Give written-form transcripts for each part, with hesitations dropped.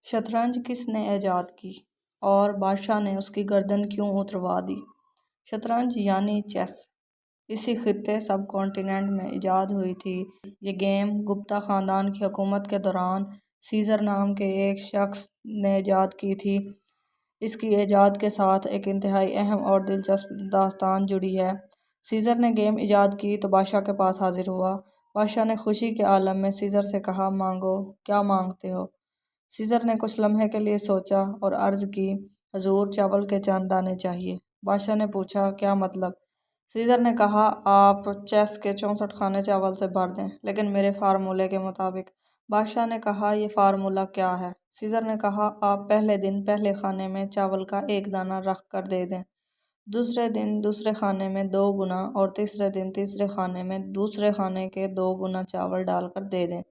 शतरंज किसने ईजाद की और बादशाह ने उसकी गर्दन क्यों उतरवा दी। शतरंज यानी चेस इसी खित्ते सब कॉन्टिनेंट में ईजाद हुई थी। ये गेम गुप्ता ख़ानदान की हुकूमत के दौरान सीज़र नाम के एक शख्स ने ईजाद की थी। इसकी ईजाद के साथ एक इंतहाई अहम और दिलचस्प दास्तान जुड़ी है। सीज़र ने गेम ईजाद की तो बादशाह के पास हाजिर हुआ। बादशाह ने खुशी के आलम में सीज़र से कहा, मांगो, क्या मांगते हो। सीज़र ने कुछ लम्हे के लिए सोचा और अर्ज़ की, हजूर, चावल के चंद दाने चाहिए। बादशाह ने पूछा, क्या मतलब। सीज़र ने कहा, आप चेस के 64 खाने चावल से भर दें, लेकिन मेरे फार्मूले के मुताबिक। बादशाह ने कहा, यह फार्मूला क्या है। सीज़र ने कहा, आप पहले दिन पहले खाने में चावल का एक दाना रख कर दे दें, दूसरे दिन दूसरे खाने में 2 गुना और तीसरे दिन तीसरे खाने में दूसरे खाने के 2 गुना चावल डालकर दे दें,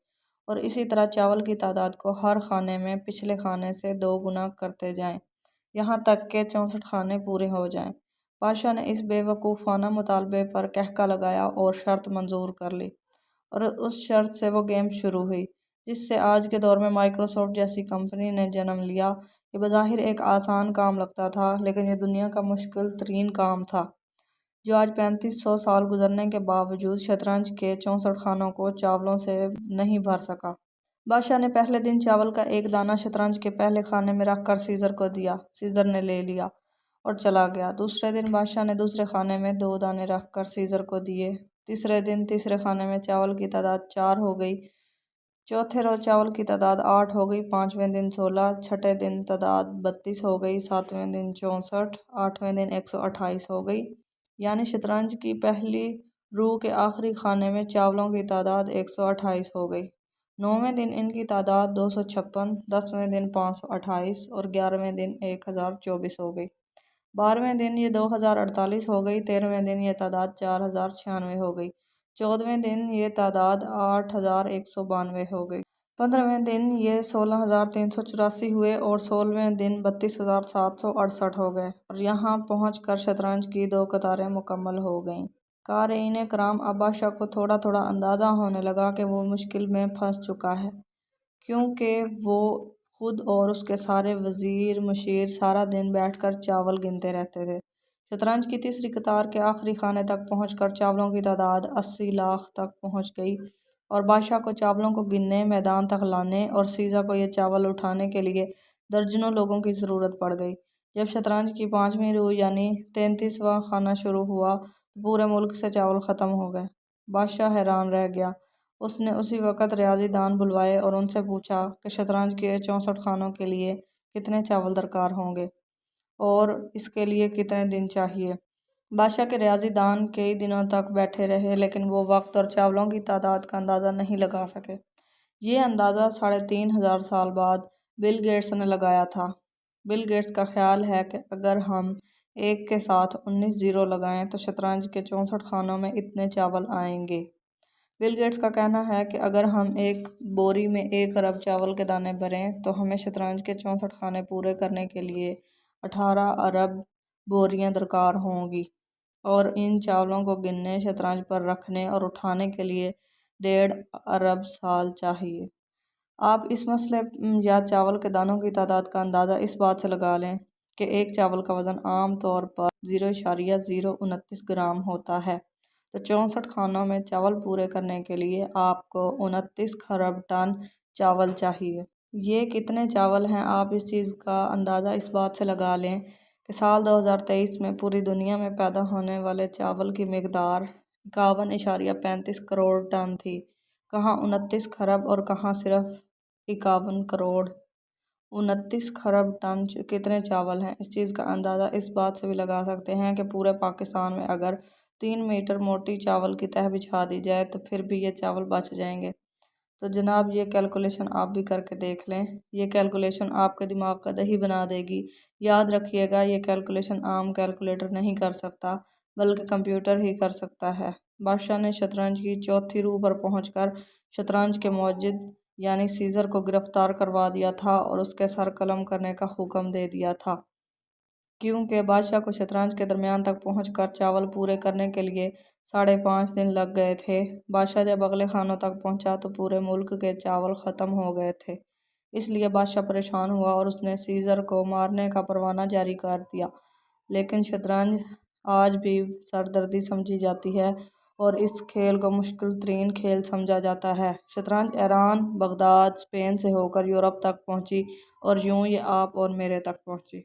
और इसी तरह चावल की तादाद को हर खाने में पिछले खाने से 2 गुना करते जाएं, यहाँ तक के 64 खाने पूरे हो जाएं। बादशाह ने इस बेवकूफ़ाना मुतालबे पर कहका लगाया और शर्त मंजूर कर ली, और उस शर्त से वो गेम शुरू हुई जिससे आज के दौर में माइक्रोसॉफ्ट जैसी कंपनी ने जन्म लिया। ये बज़ाहिर एक आसान काम लगता था, लेकिन ये दुनिया का मुश्किल तरीन काम था, जो आज 3500 साल गुजरने के बावजूद शतरंज के 64 खानों को चावलों से नहीं भर सका। बादशाह ने पहले दिन चावल का एक दाना शतरंज के पहले खाने में रखकर सीज़र को दिया। सीज़र ने ले लिया और चला गया। दूसरे दिन बादशाह ने दूसरे खाने में 2 दाने रखकर सीज़र को दिए। तीसरे दिन तीसरे खाने में चावल की तादाद 4 हो गई। चौथे रोज़ चावल की तादाद 8 हो गई। 5वें दिन 16, छठे दिन तादाद 32 हो गई। 7वें दिन 64, 8वें दिन 128 हो गई। यानी शतरंज की पहली रूह के आखिरी खाने में चावलों की तादाद 128 हो गई। 9वें दिन इनकी तादाद 256, 10वें दिन 528 और 11वें दिन 1024 हो गई। 12वें दिन ये 2048 हो गई। 13वें दिन ये तादाद 4096 हो गई। 14वें दिन ये तादाद 8192 हो गई। 15वें दिन ये 16384 हुए और 16वें दिन 32768 हो गए, और यहाँ पहुँचकर शतरंज की 2 कतारें मुकम्मल हो गईं। क़ारीन कराम, अब बादशाह को थोड़ा थोड़ा अंदाज़ा होने लगा कि वो मुश्किल में फंस चुका है, क्योंकि वो खुद और उसके सारे वज़ीर मुशीर सारा दिन बैठकर चावल गिनते रहते थे। शतरंज की तीसरी कतार के आखिरी खाने तक पहुंचकर चावलों की तादाद 80 लाख तक पहुंच गई, और बादशाह को चावलों को गिनने, मैदान तक लाने और सीज़ा को ये चावल उठाने के लिए दर्जनों लोगों की ज़रूरत पड़ गई। जब शतरंज की 5वीं रूह यानी 33वां खाना शुरू हुआ तो पूरे मुल्क से चावल ख़त्म हो गए। बादशाह हैरान रह गया। उसने उसी वक़्त रियाज़ी दान बुलवाए और उनसे पूछा कि शतरंज के 64 खानों के लिए कितने चावल दरकार होंगे और इसके लिए कितने दिन चाहिए। बादशाह के रियाज़ी दान कई दिनों तक बैठे रहे, लेकिन वो वक्त और चावलों की तादाद का अंदाज़ा नहीं लगा सके। ये अंदाज़ा 3500 साल बाद बिल गेट्स ने लगाया था। बिल गेट्स का ख्याल है कि अगर हम 1 के साथ 19 ज़ीरो लगाएं तो शतरंज के 64 खानों में इतने चावल आएंगे। बिल गेट्स का कहना है कि अगर हम एक बोरी में 1 अरब चावल के दाने भरें तो हमें शतरंज के 64 खाने पूरे करने के लिए 18 अरब बोरियां दरकार होंगी, और इन चावलों को गिनने, शतरंज पर रखने और उठाने के लिए 1.5 अरब साल चाहिए। आप इस मसले या चावल के दानों की तादाद का अंदाज़ा इस बात से लगा लें कि एक चावल का वज़न आम तौर पर 0.029 ग्राम होता है, तो 64 खानों में चावल पूरे करने के लिए आपको 29 खरब टन चावल चाहिए। ये कितने चावल हैं, आप इस चीज़ का अंदाज़ा इस बात से लगा लें कि साल 2023 में पूरी दुनिया में पैदा होने वाले चावल की मिकदार 51.35 करोड़ टन थी। कहाँ 29 खरब और कहाँ सिर्फ 51 करोड़। 29 खरब टन कितने चावल हैं, इस चीज़ का अंदाज़ा इस बात से भी लगा सकते हैं कि पूरे पाकिस्तान में अगर 3 मीटर मोटी चावल की तह बिछा दी जाए तो फिर भी ये चावल बच जाएंगे। तो जनाब, ये कैलकुलेशन आप भी करके देख लें। ये कैलकुलेशन आपके दिमाग का दही बना देगी। याद रखिएगा, ये कैलकुलेशन आम कैलकुलेटर नहीं कर सकता, बल्कि कंप्यूटर ही कर सकता है। बादशाह ने शतरंज की चौथी रूह पर पहुंचकर शतरंज के मौजिद यानी सीज़र को गिरफ्तार करवा दिया था और उसके सर कलम करने का हुक्म दे दिया था, क्योंकि बादशाह को शतरंज के दरमियान तक पहुंचकर चावल पूरे करने के लिए 5.5 दिन लग गए थे। बादशाह जब अगले खानों तक पहुंचा तो पूरे मुल्क के चावल ख़त्म हो गए थे। اس لیے بادشاہ پریشان ہوا اور اس نے سیزر کو مارنے کا پروانہ جاری کر دیا۔ لیکن شطرنج آج بھی سردردی سمجھی جاتی ہے اور اس کھیل کو مشکل ترین کھیل سمجھا جاتا ہے۔ شطرنج ایران، بغداد، اسپین سے ہو کر یورپ تک پہنچی اور یوں یہ آپ اور میرے تک پہنچی۔